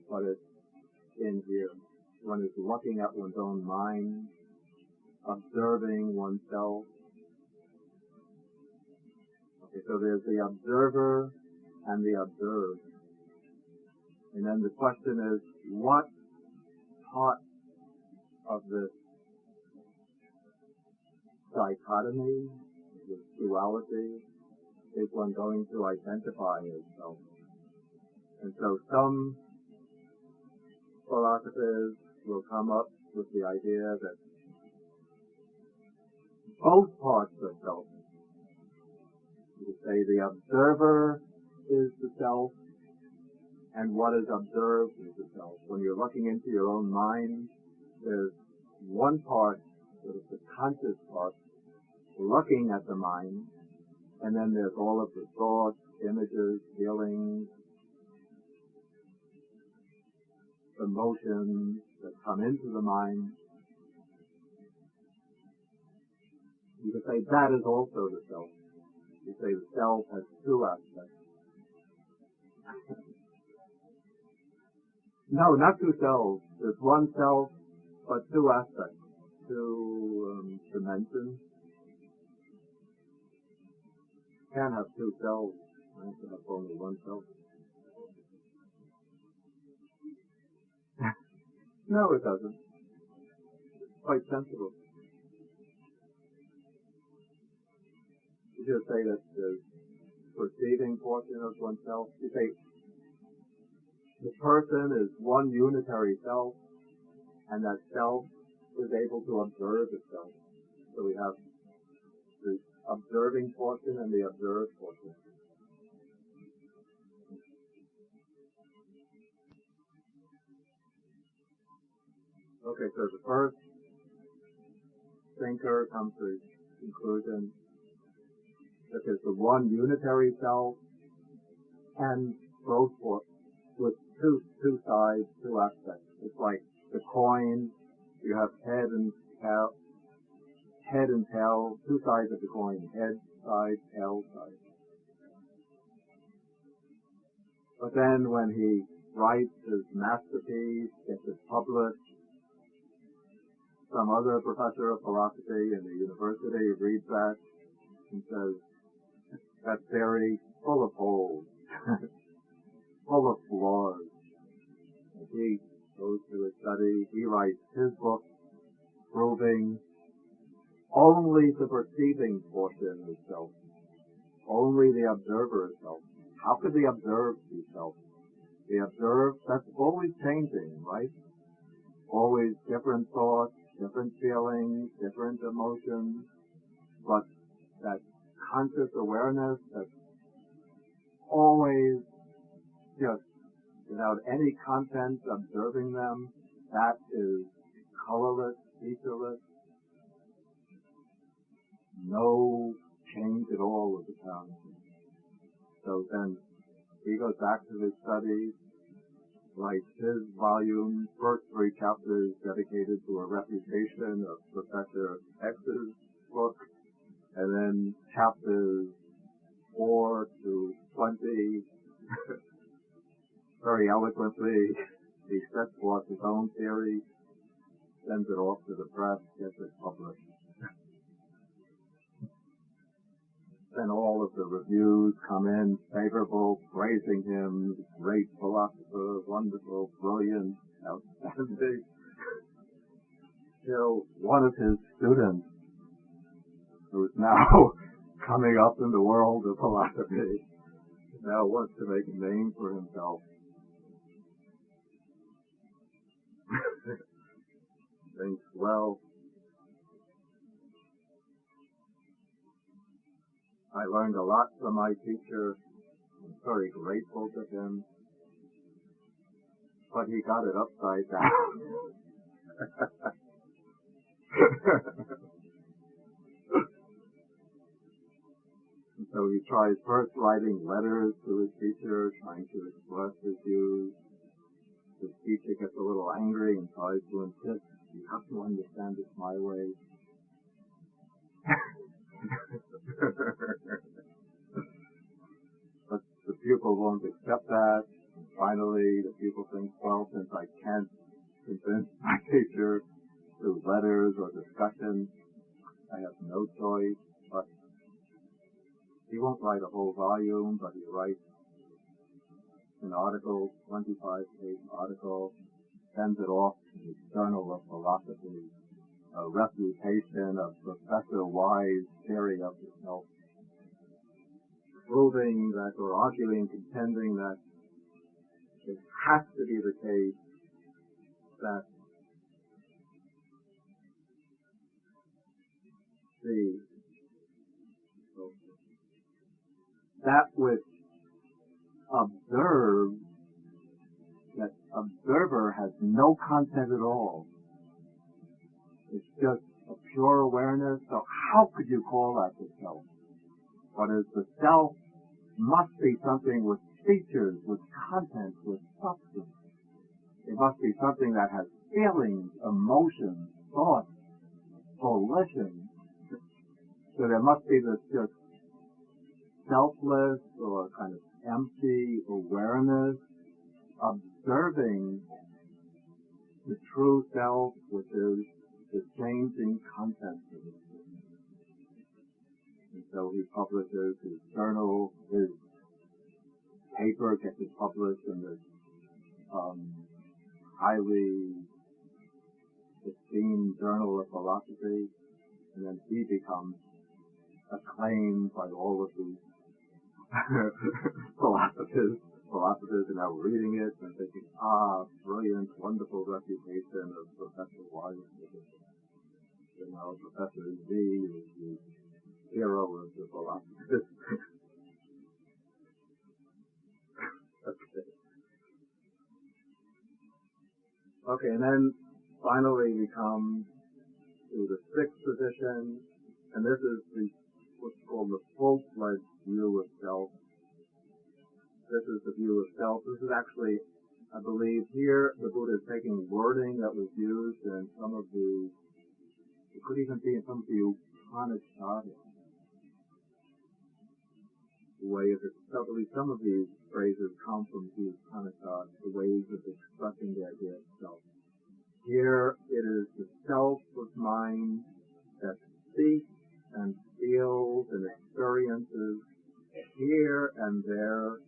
but it's in here. One is looking at one's own mind, observing oneself. Okay, so there's the observer and the observed. And then the question is, what part of this dichotomy, this duality, is one going to identify as self? And so some philosophers will come up with the idea that both parts are self. You could say the observer is the self, and what is observed is the self. When you're looking into your own mind, there's one part, sort of the conscious part, looking at the mind, and then there's all of the thoughts, images, feelings, emotions that come into the mind. You could say that is also the self. You say the self has two aspects. No, not two selves. There's one self, but two aspects, two dimensions. Can't have two selves. I have to have only one self. No, it doesn't. It's quite sensible. You just say that the perceiving portion of oneself, you say the person is one unitary self, and that self is able to observe itself. So we have the observing portion and the observed portion. Okay, so the first thinker comes to the conclusion that there's the one unitary self, and both with two sides, two aspects. It's like the coin. You have head and tail, two sides of the coin, head side, tail side. But then when he writes his masterpiece, gets it published, some other professor of philosophy in the university reads that and says, that theory full of holes, full of flaws. And he goes to his study, he writes his book proving only the perceiving portion is self, only the observer is self. How could the observed be self? The observed, that's always changing, right? Always different thoughts, different feelings, different emotions, but that conscious awareness that's always just without any content observing them, that is colorless, featureless, no change at all of the time. So then he goes back to his studies, writes his volume, first 3 chapters dedicated to a refutation of Professor X's book, and then chapters 4 to 20, very eloquently, he sets forth his own theory, sends it off to the press, gets it published. Then all of the reviews come in favorable, praising him, great philosopher, wonderful, brilliant, outstanding. Till one of his students, who's now coming up in the world of philosophy, now wants to make a name for himself. Thinks, well, I learned a lot from my teacher. I'm very grateful to him. But he got it upside down. And so he tries first writing letters to his teacher, trying to express his views. His teacher gets a little angry and tries to insist, you have to understand it my way. But the pupil won't accept that. And finally, the pupil thinks, well, since I can't convince my teacher through letters or discussion, I have no choice. But he won't write a whole volume, but he writes an article, 25-page article, sends it off to the Journal of Philosophy, a refutation of Professor Y's theory of the self, proving that, or arguing, contending that it has to be the case that that which observes, that observer has no content at all. It's just a pure awareness. So how could you call that the self? What is the self must be something with features, with content, with substance. It must be something that has feelings, emotions, thoughts, volition. So there must be this just selfless or kind of empty awareness observing the true self, which is the changing content of it. And so he publishes his journal, his paper gets it published in this highly esteemed Journal of Philosophy, and then he becomes acclaimed by all of these philosophers. Philosophers are now reading it and thinking, brilliant, wonderful reputation of Professor Y. And now Professor Z is the hero of the philosophers. Okay, and then finally we come to the 6th position, and this is what's called the full-fledged view of self. This is the view of self. This is actually, I believe, here the Buddha is taking wording that was used in some of the, it could even be in some of the Upanishads. The way of, I believe some of these phrases come from the Upanishads, the ways of expressing the idea of self. Here it is the self of mind that speaks and feels and experiences here and there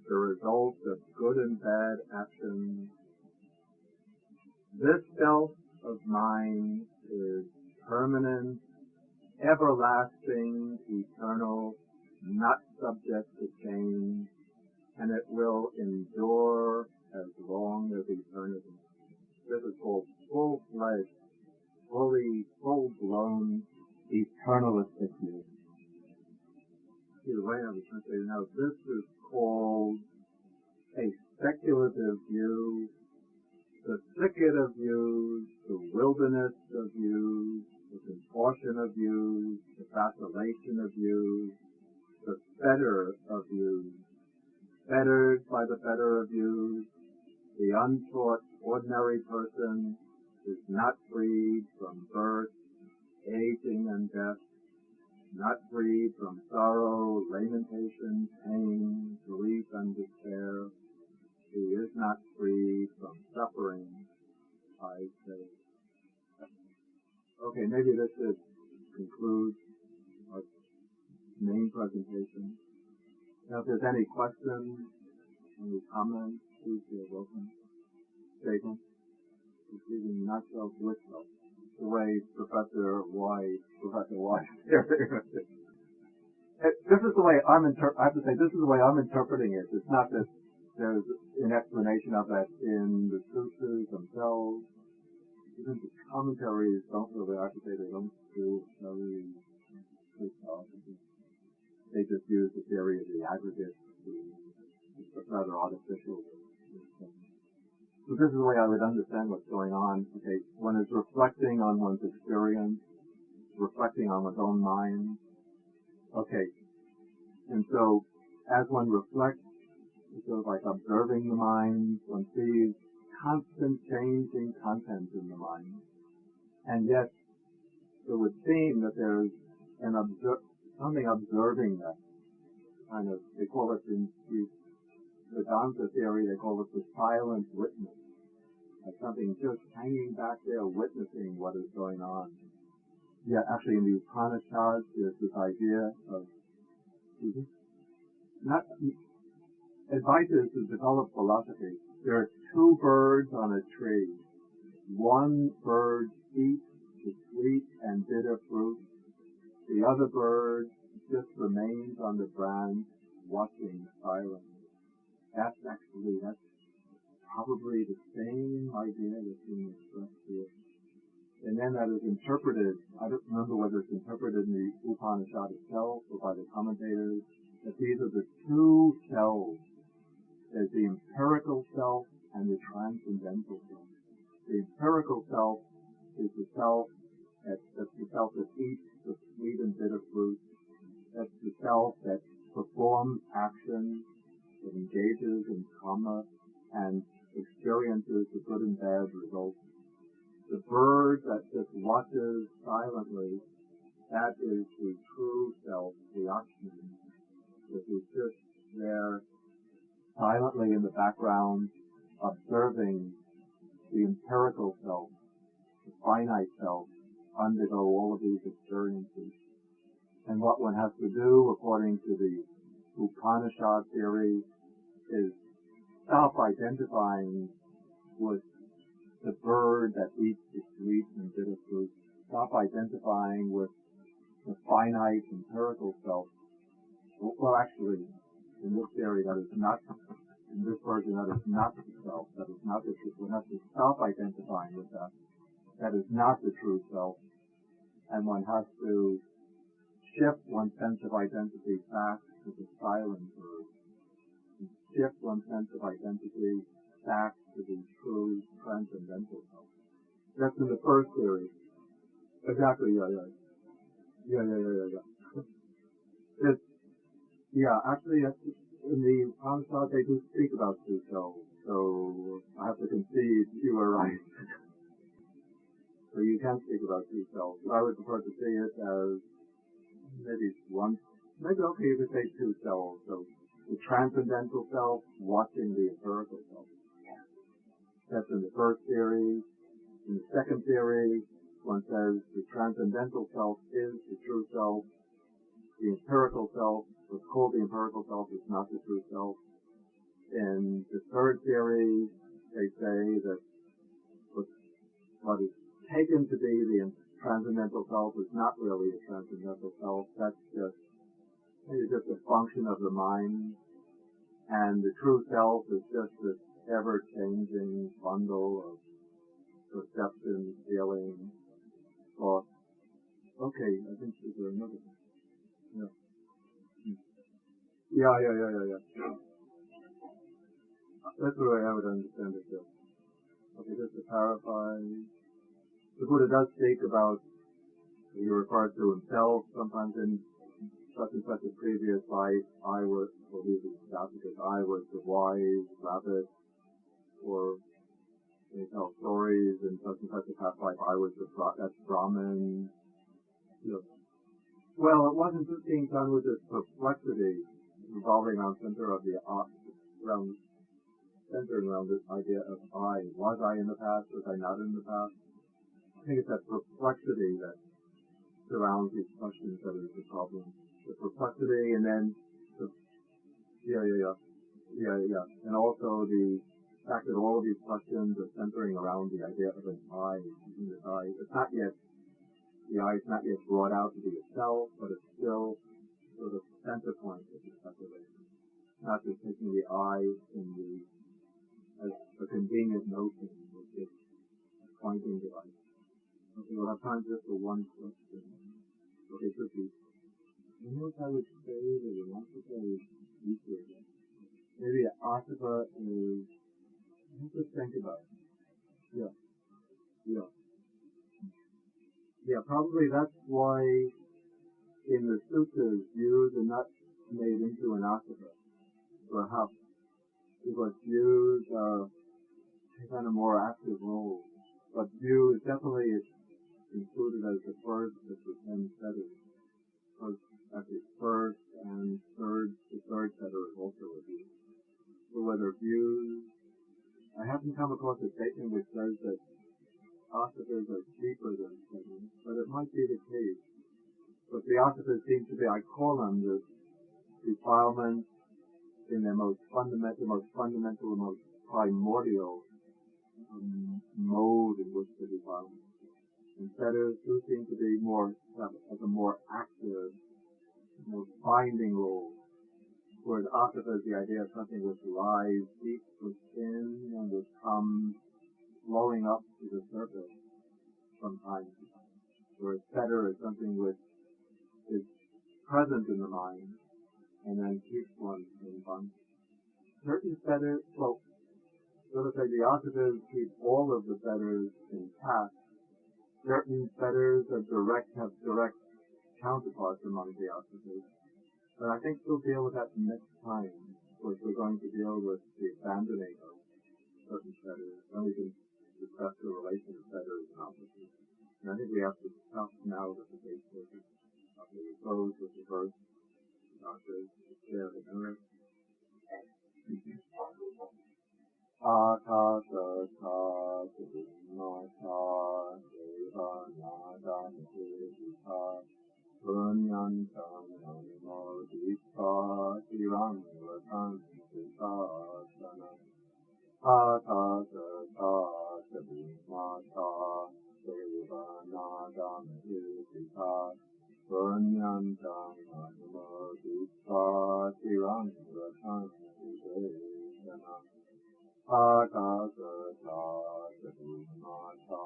the results of good and bad actions. This self of mine is permanent, everlasting, eternal, not subject to change, and it will endure as long as eternity. This is called full-fledged, full-blown, eternalistic view. See, the way I was going to say now, this is called a speculative view, the thicket of views, the wilderness of views, the contortion of views, the vacillation of views, the fetter of views, fettered by the fetter of views. The untaught, ordinary person is not freed from birth, aging, and death, not freed from sorrow, lamentation, pain, grief, and despair. He is not freed from suffering, I say. Okay, maybe this should conclude our main presentation. Now, if there's any questions, any comments, please feel welcome. Statement, receiving not self with self. The way Professor White this is the way I have to say, this is the way I'm interpreting it. It's not that there's an explanation of that in the sutras themselves. Even the commentaries don't really, I have to say, they don't do very good job. They just use the theory of the aggregate to rather artificial. So this is the way I would understand what's going on. Okay, one is reflecting on one's experience, reflecting on one's own mind. Okay, and so as one reflects, it's sort of like observing the mind, one sees constant changing content in the mind. And yet, it would seem that there's something observing that kind of, they call it in the Vedanta theory, they call it the silent witness. Like something just hanging back there witnessing what is going on. Yeah, actually in the Upanishads, there's this idea of, advices to develop philosophy. There are two birds on a tree. One bird eats the sweet and bitter fruit. The other bird just remains on the branch, watching silently. That's probably the same idea that's being expressed here. And then that is interpreted, I don't remember whether it's interpreted in the Upanishad itself or by the commentators, that these are the two selves. There's the empirical self and the transcendental self. The empirical self is the self that's the self that eats the sweet and bitter fruit. That's the self that performs actions, that engages in karma, and experiences the good and bad results. The bird that just watches silently, that is the true self, the Atman, that is just there silently in the background, observing the empirical self, the finite self, undergo all of these experiences. And what one has to do, according to the Upanishad theory, is stop identifying with the bird that eats the sweet and bitter fruit. Stop identifying with the finite empirical self. Well, actually, in this theory, that is not, in this version, that is not the self. That is not the truth. One has to stop identifying with that. That is not the true self. And one has to shift one's sense of identity back to the silent bird. Shift one's sense of identity back to the true transcendental self. That's in the first theory. Exactly, yeah. This, yeah, actually, in the Upanishad they do speak about two selves, so I have to concede you were right. So you can speak about two selves. But I would prefer to see it as maybe one, maybe okay, you could say two selves. So the transcendental self watching the empirical self. That's in the first theory. In the second theory, one says the transcendental self is the true self. The empirical self, what's called the empirical self, is not the true self. In the third theory, they say that what is taken to be the transcendental self is not really a transcendental self. That's just a function of the mind. And the true self is just this ever-changing bundle of perception, feeling, thought. Okay, I think there's another one. Yeah. Yeah. That's the way I would understand it, too. Okay, just to clarify, the Buddha does speak about, he refers to himself sometimes in such and such a previous life, I was, or he was because I was the wise rabbit, or they tell stories in such and such a past life, I was that's Brahmin. You know. Well, it wasn't just being done with this perplexity revolving around centering around this idea of I. Was I in the past? Was I not in the past? I think it's that perplexity that surrounds these questions that is the problem. The perplexity, and then and also the fact that all of these questions are centering around the idea of an I. It's not yet, the I is not yet brought out to be itself, but it's still sort of center point of the speculation. Not just taking the I as a convenient notion, which is a pointing device. Okay, we'll have time just for one question. Okay, tricky. I know if I would say that the asava is deeper. Maybe asava is, I have to think about it. Yeah, probably that's why in the suttas, views are not made into an asava, perhaps, because views take on a more active role. But view is definitely included as the first of the 10 setters. Actually, first and the third setter is also a view. So whether views, I haven't come across a statement which says that asavas are cheaper than setters, but it might be the case. But the asavas seem to be, I call them the defilements in their most fundamental, most primordial mode in which the defilements. And setters do seem to be have a more active, more binding role. Whereas asava is the idea of something which lies deep within and which comes flowing up to the surface from time to time. Whereas setter is something which is present in the mind and then keeps one in bond. Certain setters, so to say the asavas keep all of the setters intact. Certain setters have direct counterparts among the asavas. But I think we'll deal with that next time, which we're going to deal with the abandoning of certain setters. Then we can discuss the relation of setters and asavas. And I think we have to stop now with the base portion. Okay, we close with the verse. Share the memory. Akasa sa sumata deva nada nidita punyantam anumodita siram vatan sitasana. Akasa sa sumata deva nada nidita punyantam anumodita siram vatan sitasana. Akasa sa sumata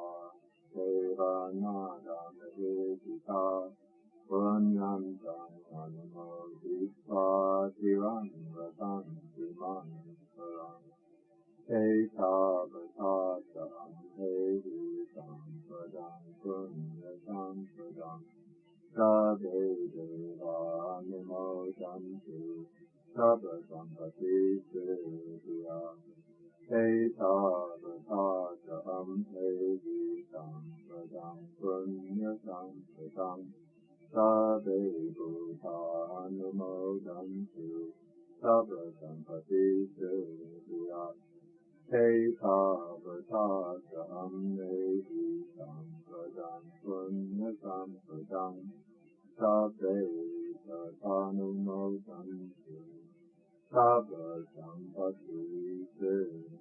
deva nada nidita punyantam anumodita siram vatan sitasana. Sabbasava Sutta Sabbasava Sutta Sabbe deva namo Sabbasava Sutta. Sabbasava Sutta. Sabbe Bhutanumodhantu Sabba Sampati Siddhya Ekavatasam Nehi Sampadam Punya Sampadam Sabbe Bhutanumodhantu Sabba Sampati Siddhya.